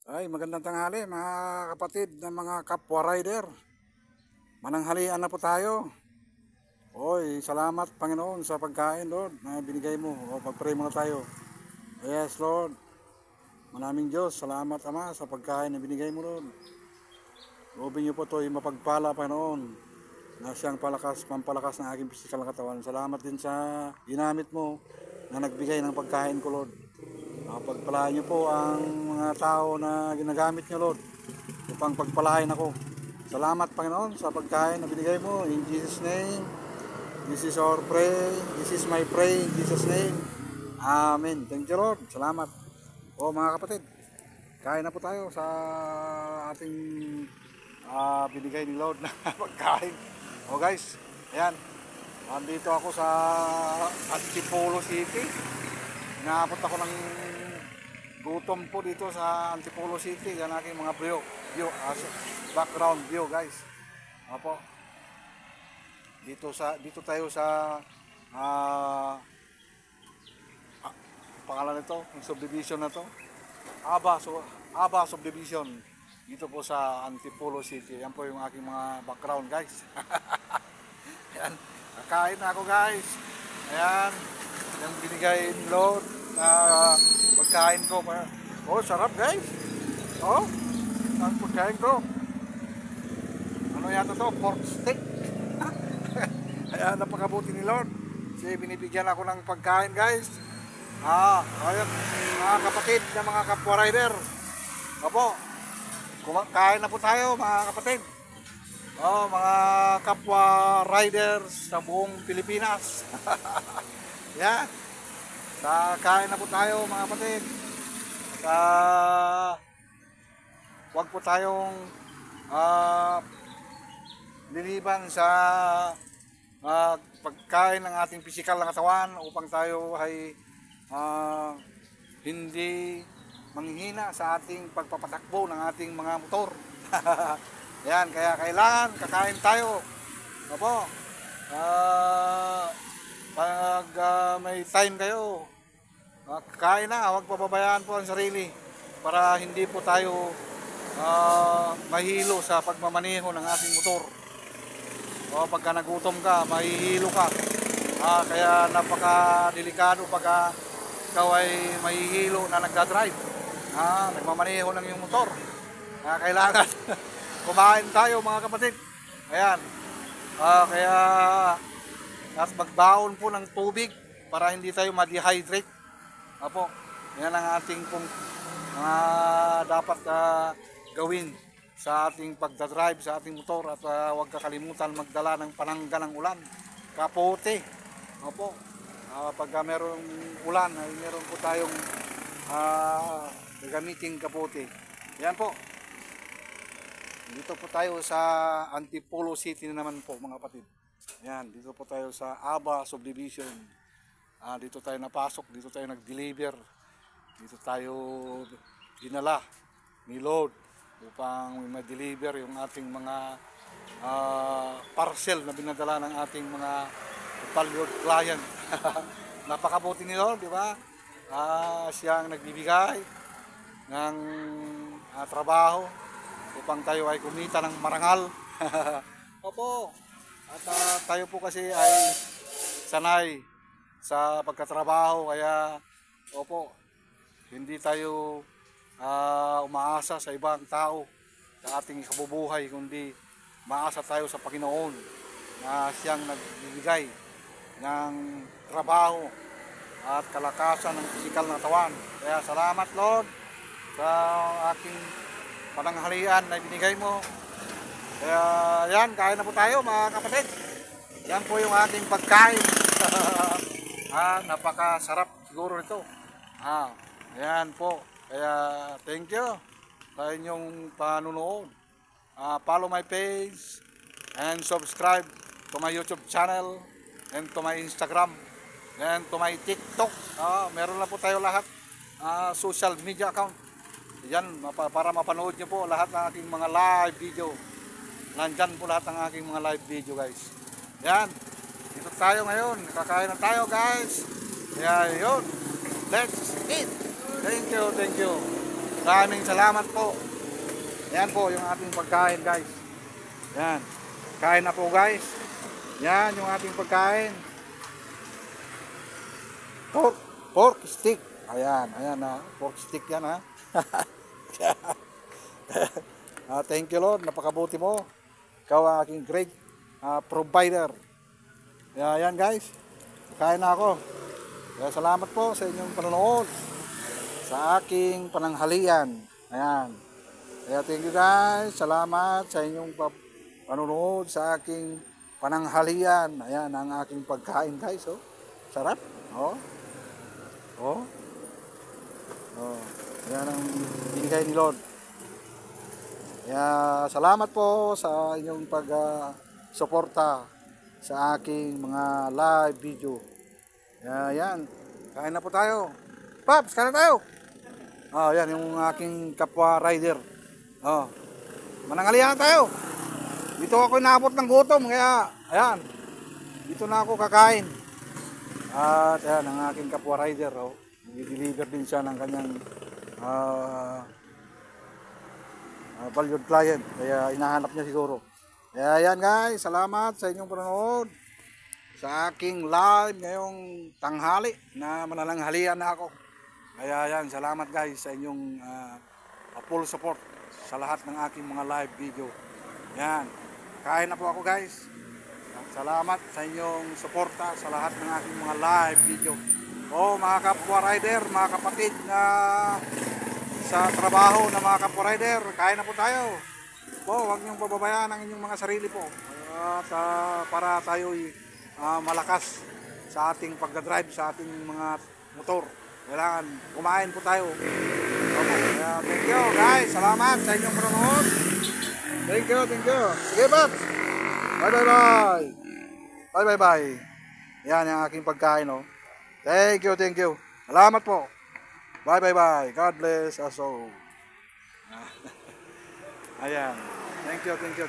Ay, magandang tanghali mga kapatid ng mga kapwa rider. Mananghalian na po tayo. Oy, salamat Panginoon sa pagkain, Lord, na binigay mo. O, pag-pray muna tayo. Yes, Lord. Maraming Diyos, salamat Ama sa pagkain na binigay mo, Lord. Loobin niyo po ito yung mapagpala, Panginoon, na siyang pampalakas ng aking pisikal na katawan. Salamat din sa ginamit mo na nagbigay ng pagkain ko, Lord. Pagpalain niyo po ang mga tao na ginagamit niyo, Lord, upang pagpalain ako. Salamat, Panginoon, sa pagkain na binigay mo. In Jesus' name, this is our pray. This is my pray in Jesus' name. Amen. Thank you, Lord. Salamat. O mga kapatid, kain na po tayo sa ating binigay ni Lord na pagkain. O guys, ayan. Andito ako sa Antipolo City. Naabot ako ng gutom po dito sa Antipolo City. Yan aking mga view, background view, guys. Opo. Dito tayo sa pangalan nito, yung subdivision na to. Aba subdivision. Dito po sa Antipolo City. Yan po yung aking mga background, guys. Ayan. Kakain na ako, guys. Ayan. Yung binigay ni Lord na pagkain ko. Oh, sarap, guys. Oh, ang pagkain ko. Ano yata to? Pork steak. Ayan, napakabuti ni Lord. Kasi binibigyan ako ng pagkain, guys. Ayun, mga kapatid na mga kapwa rider. Opo, kain na po tayo, mga kapatid. Oh, mga kapwa riders sa buong Pilipinas. Yan. Kain na po tayo, mga kapatid. Huwag po tayong liliban sa pagkain ng ating pisikal na katawan upang tayo ay hindi manghihina sa ating pagpapatakbo ng ating mga motor. Yan, kaya kailangan kakain tayo. Opo. Pag may time kayo, kakain na, huwag pababayaan po ang sarili para hindi po tayo mahilo sa pagmamaneho ng ating motor. O pagka nagutom ka, mahihilo ka. Kaya napaka-delikado pagka ikaw ay mahihilo na nagdadrive. Nagmamaneho ng iyong motor. Kailangan kumain tayo, mga kapatid. Ayan. Kaya at magbaon po ng tubig para hindi tayo ma-dehydrate. Apo, yan ang ating dapat gawin sa ating pagdadrive sa ating motor. At huwag kakalimutan magdala ng panangga ng ulan, kapote. Opo, pagka merong ulan ay meron po tayong gagamiting kapote. Yan po. Dito po tayo sa Antipolo City na naman po, mga kapatid. Yan, dito po tayo sa Aba Subdivision. Dito tayo napasok, dito tayo nag-deliver. Dito tayo dinala ni Lord upang ma-deliver yung ating mga parcel na binadala ng ating mga valued client. Napakabuti ni Lord, di ba? Siyang nagbibigay ng trabaho upang tayo ay kumita ng marangal. Opo. At tayo po kasi ay sanay sa pagkatrabaho, kaya opo, hindi tayo umaasa sa ibang tao sa ating kabubuhay, kundi maasa tayo sa Panginoon na siyang nagbibigay ng trabaho at kalakasan ng pisikal na katawan. Kaya salamat, Lord, sa aking pananghalian na binigay mo. Kaya yan, kain na po tayo, mga kapatid. Yan po yung ating pagkain. Napakasarap siguro nito. Ayan po. Kaya thank you sa inyong panunood. Follow my page and subscribe to my YouTube channel and to my Instagram and to my TikTok. Meron na po tayo lahat social media account. Yan, para mapanood nyo po lahat ng aking mga live video. Nandyan po lahat ng aking mga live video, guys. Yan. Dito tayo ngayon. Kakain na tayo, guys. Kaya yun. Let's eat. Thank you, thank you. Maraming salamat po. Yan po yung ating pagkain, guys. Yan. Kain na po, guys. Yan yung ating pagkain. Pork stick. Ayan na. Pork stick yan, ha. Thank you, Lord. Napakabuti mo. Ikaw ang aking great provider. Yan, guys. Kain na ako. Kaya salamat po sa inyong panonood sa aking pananghalian. Ayan. Kaya thank you, guys. Salamat sa inyong panonood sa aking pananghalian. Ayan ang aking pagkain, guys. Oh. Sarap. Oh. Oh. Oh. Ayan ang binigay ni Lord. Kaya salamat po sa inyong pag-suporta sa aking mga live video. Yan. Kain na po tayo. Paps, kain na tayo. Yan yung aking kapwa rider. Mananghalian tayo. Dito ako inaabot ng gutom. Kaya, ayan. Dito na ako kakain. At ayan, ang aking kapwa rider. I-deliver din siya ng kanyang valued client. Kaya inahanap niya siguro. Kaya yan, guys, salamat sa inyong panonood sa aking live ngayong tanghali na manananghalian na ako. Kaya yan, salamat, guys, sa inyong full support sa lahat ng aking mga live video. Yan, kain na po ako, guys. Salamat sa inyong suporta sa lahat ng aking mga live video. Mga kapwa rider, mga kapatid na sa trabaho na mga kapwa rider, kain na po tayo. Huwag niyong pababayaan ang inyong mga sarili po. At para tayo'y malakas sa ating pagdadrive sa ating mga motor. Kailangan kumain po tayo. Kaya thank you, guys. Salamat sa inyong panonood. Thank you. Sige, Paps. Bye. Yan ang aking pagkain. Thank you. Salamat po. Bye. God bless us all. Ayan. Thank you.